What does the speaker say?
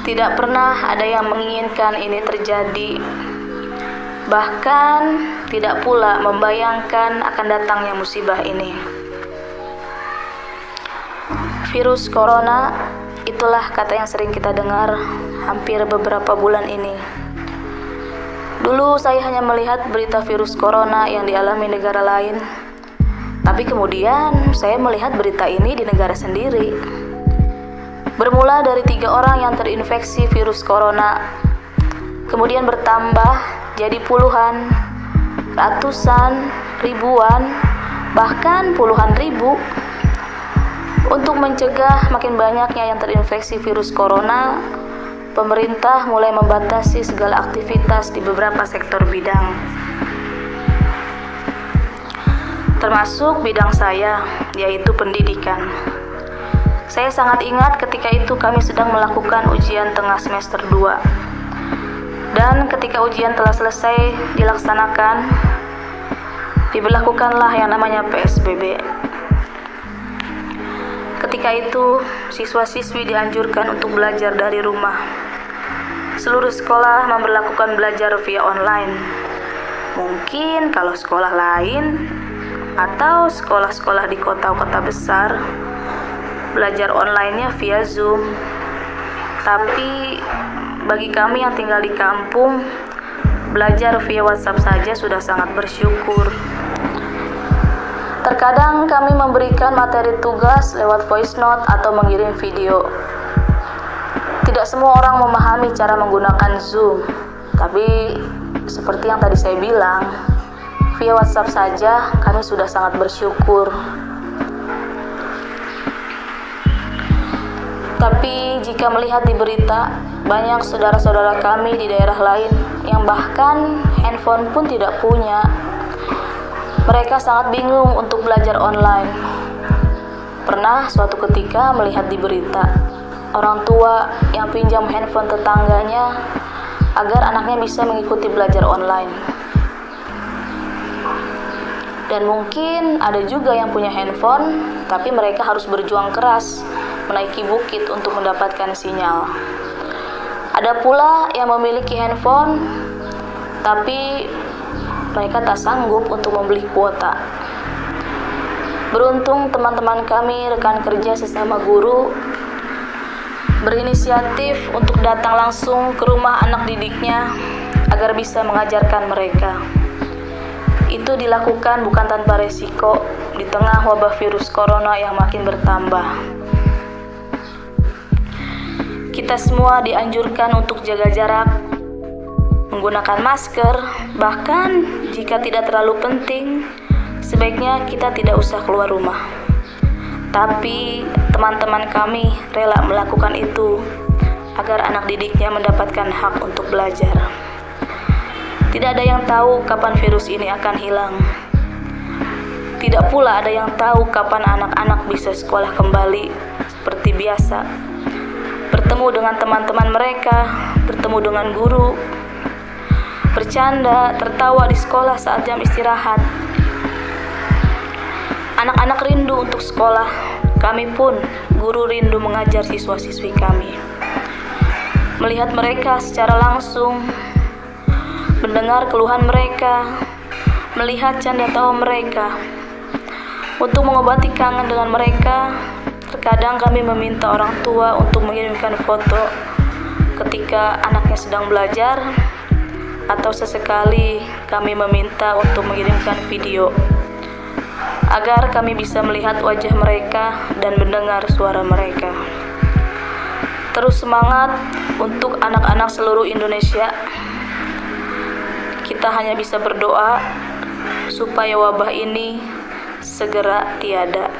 Tidak pernah ada yang menginginkan ini terjadi, bahkan tidak pula membayangkan akan datangnya musibah ini. Virus corona, itulah kata yang sering kita dengar hampir beberapa bulan ini. Dulu saya hanya melihat berita virus corona yang dialami negara lain, tapi kemudian saya melihat berita ini di negara sendiri. Bermula dari 3 orang yang terinfeksi virus corona, kemudian bertambah jadi puluhan, ratusan, ribuan, bahkan puluhan ribu. Untuk mencegah makin banyaknya yang terinfeksi virus corona, pemerintah mulai membatasi segala aktivitas di beberapa sektor bidang, termasuk bidang saya, yaitu pendidikan. Saya sangat ingat ketika itu kami sedang melakukan ujian tengah semester 2. Dan ketika ujian telah selesai dilaksanakan, diberlakukanlah yang namanya PSBB. Ketika itu, siswa-siswi dianjurkan untuk belajar dari rumah. Seluruh sekolah memberlakukan belajar via online. Mungkin kalau sekolah lain atau sekolah-sekolah di kota-kota besar, belajar online-nya via Zoom. Tapi bagi kami yang tinggal di kampung, belajar via WhatsApp saja sudah sangat bersyukur. Terkadang kami memberikan materi tugas lewat voice note atau mengirim video. Tidak semua orang memahami cara menggunakan Zoom, tapi seperti yang tadi saya bilang, via WhatsApp saja kami sudah sangat bersyukur. Tapi jika melihat di berita, banyak saudara-saudara kami di daerah lain yang bahkan handphone pun tidak punya. Mereka sangat bingung untuk belajar online. Pernah suatu ketika melihat di berita, orang tua yang pinjam handphone tetangganya agar anaknya bisa mengikuti belajar online. Dan mungkin ada juga yang punya handphone, tapi mereka harus berjuang keras menaiki bukit untuk mendapatkan sinyal. Ada pula yang memiliki handphone, tapi mereka tak sanggup untuk membeli kuota. Beruntung teman-teman kami, rekan kerja sesama guru, berinisiatif untuk datang langsung ke rumah anak didiknya agar bisa mengajarkan mereka. Itu dilakukan bukan tanpa resiko di tengah wabah virus corona yang makin bertambah. Kita semua dianjurkan untuk jaga jarak, menggunakan masker, bahkan jika tidak terlalu penting, sebaiknya kita tidak usah keluar rumah. Tapi teman-teman kami rela melakukan itu agar anak didiknya mendapatkan hak untuk belajar. Tidak ada yang tahu kapan virus ini akan hilang. Tidak pula ada yang tahu kapan anak-anak bisa sekolah kembali seperti biasa, bertemu dengan teman-teman mereka, bertemu dengan guru, bercanda, tertawa di sekolah saat jam istirahat. Anak-anak rindu untuk sekolah. Kami pun, guru, rindu mengajar siswa-siswi kami. Melihat mereka secara langsung, mendengar keluhan mereka, melihat canda tawa mereka. Untuk mengobati kangen dengan mereka, terkadang kami meminta orang tua untuk mengirimkan foto ketika anaknya sedang belajar, atau sesekali kami meminta untuk mengirimkan video agar kami bisa melihat wajah mereka dan mendengar suara mereka. Terus semangat untuk anak-anak seluruh Indonesia. Kita hanya bisa berdoa supaya wabah ini segera tiada.